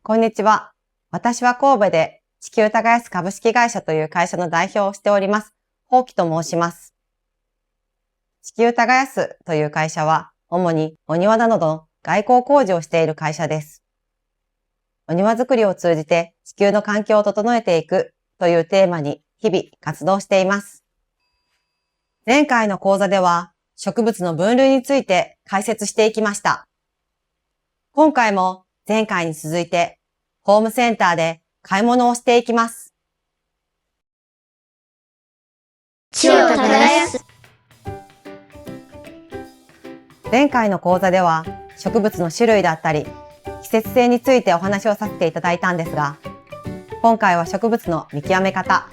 こんにちは。私は神戸で地球耕す株式会社という会社の代表をしております。ほうきと申します。地球耕すという会社は主にお庭などの外交工事をしている会社です。お庭作りを通じて地球の環境を整えていくというテーマに日々活動しています。前回の講座では植物の分類について解説していきました。今回も前回に続いてホームセンターで買い物をしていきます。地を耕す。前回の講座では植物の種類だったり季節性についてお話をさせていただいたんですが、今回は植物の見極め方、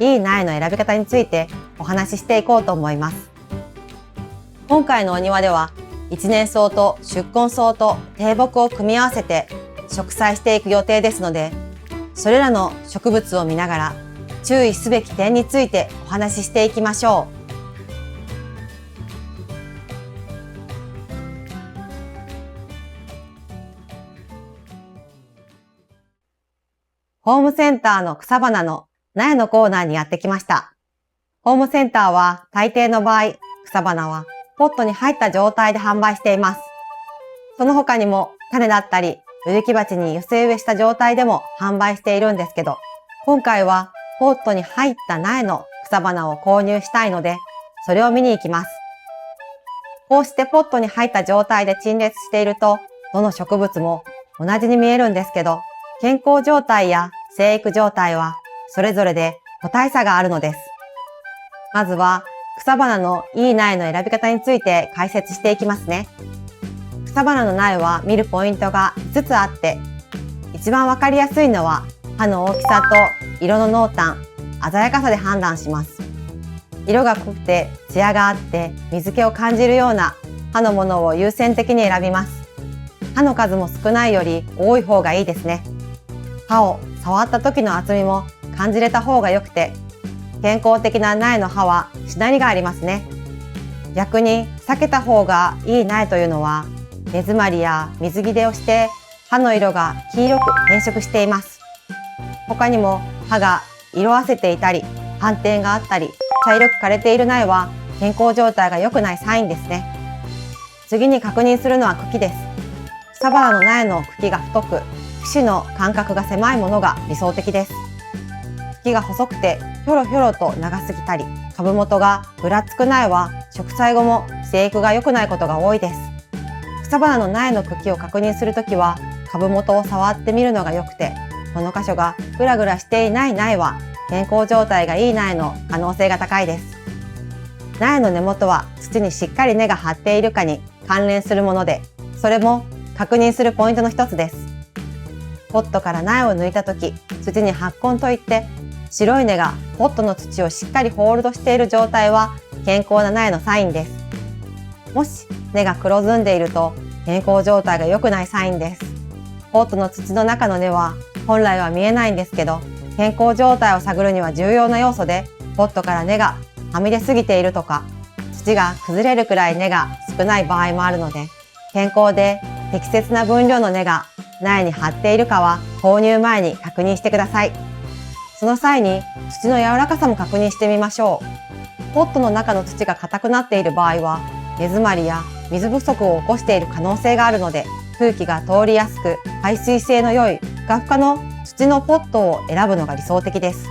いい苗の選び方についてお話ししていこうと思います。今回のお庭では一年草と宿根草と低木を組み合わせて植栽していく予定ですので、それらの植物を見ながら注意すべき点についてお話ししていきましょう。ホームセンターの草花の苗のコーナーにやってきました。ホームセンターは大抵の場合、草花はポットに入った状態で販売しています。その他にも種だったり、植木鉢に寄せ植えした状態でも販売しているんですけど、今回はポットに入った苗の草花を購入したいので、それを見に行きます。こうしてポットに入った状態で陳列していると、どの植物も同じに見えるんですけど、健康状態や生育状態はそれぞれで個体差があるのです。まずは草花のいい苗の選び方について解説していきますね。草花の苗は見るポイントが5つあって、一番わかりやすいのは葉の大きさと色の濃淡、鮮やかさで判断します。色が濃くて艶があって水気を感じるような葉のものを優先的に選びます。葉の数も少ないより多い方がいいですね。葉を触った時の厚みも感じれた方が良くて、健康的な苗の葉はしなりがありますね。逆に避けた方がいい苗というのは、根詰まりや水切れをして葉の色が黄色く変色しています。他にも葉が色あせていたり、斑点があったり、茶色く枯れている苗は健康状態が良くないサインですね。次に確認するのは茎です。草花の苗の茎が太く、節の間隔が狭いものが理想的です。茎が細くてひょろひょろと長すぎたり、株元がぶらつく苗は植栽後も生育が良くないことが多いです。草花の苗の茎を確認するときは株元を触ってみるのが良くて、この箇所がグラグラしていない苗は健康状態がいい苗の可能性が高いです。苗の根元は土にしっかり根が張っているかに関連するもので、それも確認するポイントの一つです。ポットから苗を抜いたとき、土に発根といって白い根がポットの土をしっかりホールドしている状態は健康な苗のサインです。もし根が黒ずんでいると健康状態が良くないサインです。ポットの土の中の根は本来は見えないんですけど、健康状態を探るには重要な要素で、ポットから根がはみ出すぎているとか、土が崩れるくらい根が少ない場合もあるので、健康で適切な分量の根が苗に張っているかは購入前に確認してください。その際に土の柔らかさも確認してみましょう。ポットの中の土が硬くなっている場合は、根詰まりや水不足を起こしている可能性があるので、空気が通りやすく排水性の良いふかふかの土のポットを選ぶのが理想的です。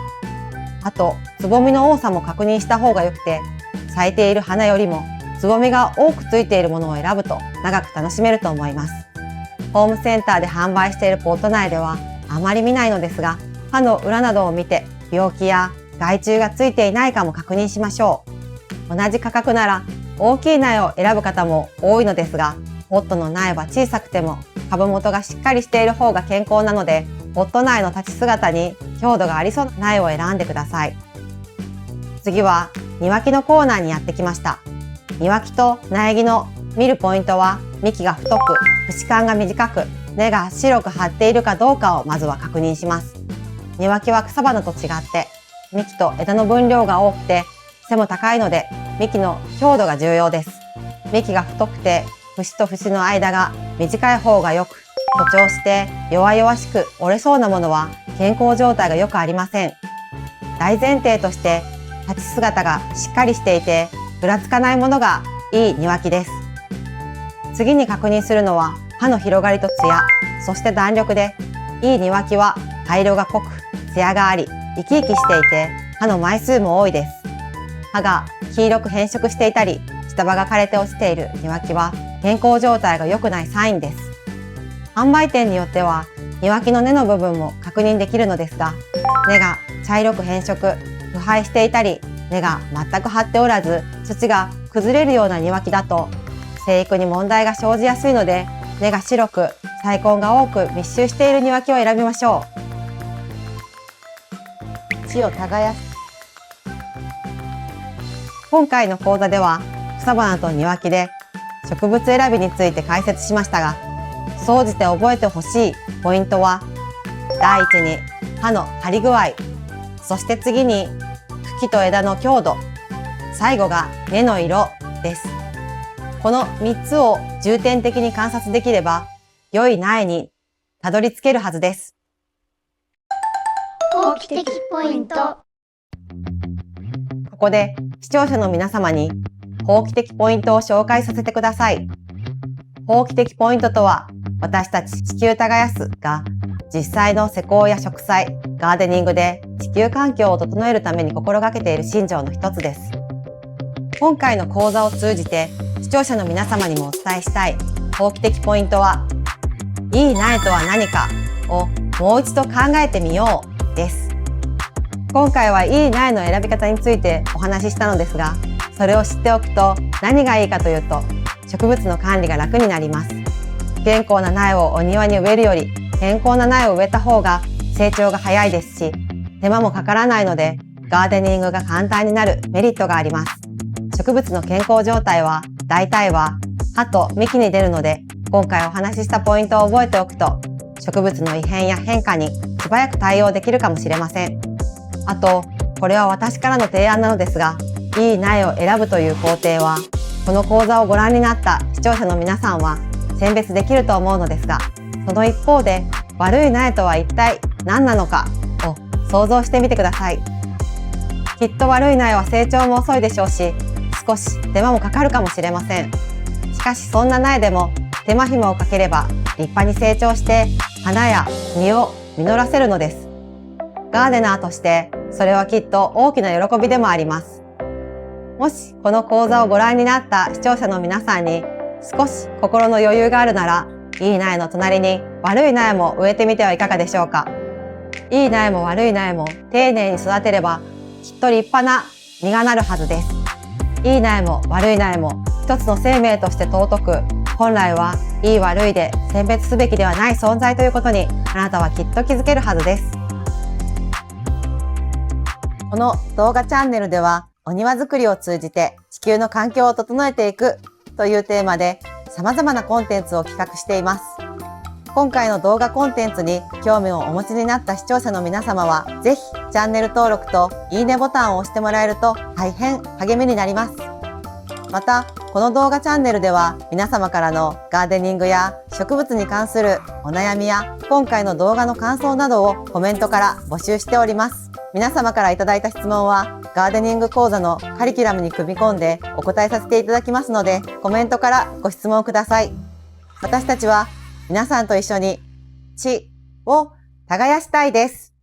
あと、つぼみの多さも確認した方が良くて、咲いている花よりもつぼみが多くついているものを選ぶと長く楽しめると思います。ホームセンターで販売しているポット苗ではあまり見ないのですが、葉の裏などを見て病気や害虫がついていないかも確認しましょう。同じ価格なら大きい苗を選ぶ方も多いのですが、ポットの苗は小さくても株元がしっかりしている方が健康なので、ポット苗の立ち姿に強度がありそうな苗を選んでください。次は庭木のコーナーにやってきました。庭木と苗木の見るポイントは、幹が太く、節間が短く、根が白く張っているかどうかをまずは確認します。庭木は草花と違って、幹と枝の分量が多くて、背も高いので、幹の強度が重要です。幹が太くて、節と節の間が短い方が良く、誇張して弱々しく折れそうなものは健康状態が良くありません。大前提として立ち姿がしっかりしていてぐらつかないものがいい庭木です。次に確認するのは葉の広がりとツヤ、そして弾力で、いい庭木は葉色が濃く、ツヤがあり、生き生きしていて葉の枚数も多いです。葉が黄色く変色していたり、下葉が枯れて落ちている庭木は健康状態が良くないサインです。販売店によっては庭木の根の部分も確認できるのですが、根が茶色く変色、腐敗していたり、根が全く張っておらず土が崩れるような庭木だと生育に問題が生じやすいので、根が白く細根が多く密集している庭木を選びましょう。地を耕す。今回の講座では草花と庭木で植物選びについて解説しましたが、総じて覚えてほしいポイントは、第一に葉の張り具合、そして次に茎と枝の強度、最後が根の色です。この3つを重点的に観察できれば、良い苗にたどり着けるはずです。法規的ポイント。ここで視聴者の皆様に法規的ポイントを紹介させてください。法規的ポイントとは、私たち地球耕すが実際の施工や植栽、ガーデニングで地球環境を整えるために心がけている信条の一つです。今回の講座を通じて視聴者の皆様にもお伝えしたい法規的ポイントは、いい苗とは何かをもう一度考えてみようです。今回はいい苗の選び方についてお話ししたのですが、それを知っておくと何がいいかというと、植物の管理が楽になります。不健康な苗をお庭に植えるより、健康な苗を植えた方が成長が早いですし、手間もかからないのでガーデニングが簡単になるメリットがあります。植物の健康状態は大体は葉と幹に出るので、今回お話ししたポイントを覚えておくと、植物の異変や変化に素早く対応できるかもしれません。あと、これは私からの提案なのですが、いい苗を選ぶという工程は、この講座をご覧になった視聴者の皆さんは選別できると思うのですが、その一方で悪い苗とは一体何なのかを想像してみてください。きっと悪い苗は成長も遅いでしょうし、少し手間もかかるかもしれません。しかしそんな苗でも手間暇をかければ立派に成長して花や実を実らせるのです。ガーデナーとしてそれはきっと大きな喜びでもあります。もしこの講座をご覧になった視聴者の皆さんに少し心の余裕があるなら、いい苗の隣に悪い苗も植えてみてはいかがでしょうか。いい苗も悪い苗も丁寧に育てればきっと立派な実がなるはずです。いい苗も悪い苗も一つの生命として尊く、本来はいい悪いで選別すべきではない存在ということにあなたはきっと気づけるはずです。この動画チャンネルでは、お庭作りを通じて地球の環境を整えていくというテーマで様々なコンテンツを企画しています。今回の動画コンテンツに興味をお持ちになった視聴者の皆様は、ぜひチャンネル登録といいねボタンを押してもらえると大変励みになります。また、この動画チャンネルでは皆様からのガーデニングや植物に関するお悩みや今回の動画の感想などをコメントから募集しております。皆様からいただいた質問はガーデニング講座のカリキュラムに組み込んでお答えさせていただきますので、コメントからご質問ください。私たちは皆さんと一緒に地を耕したいです。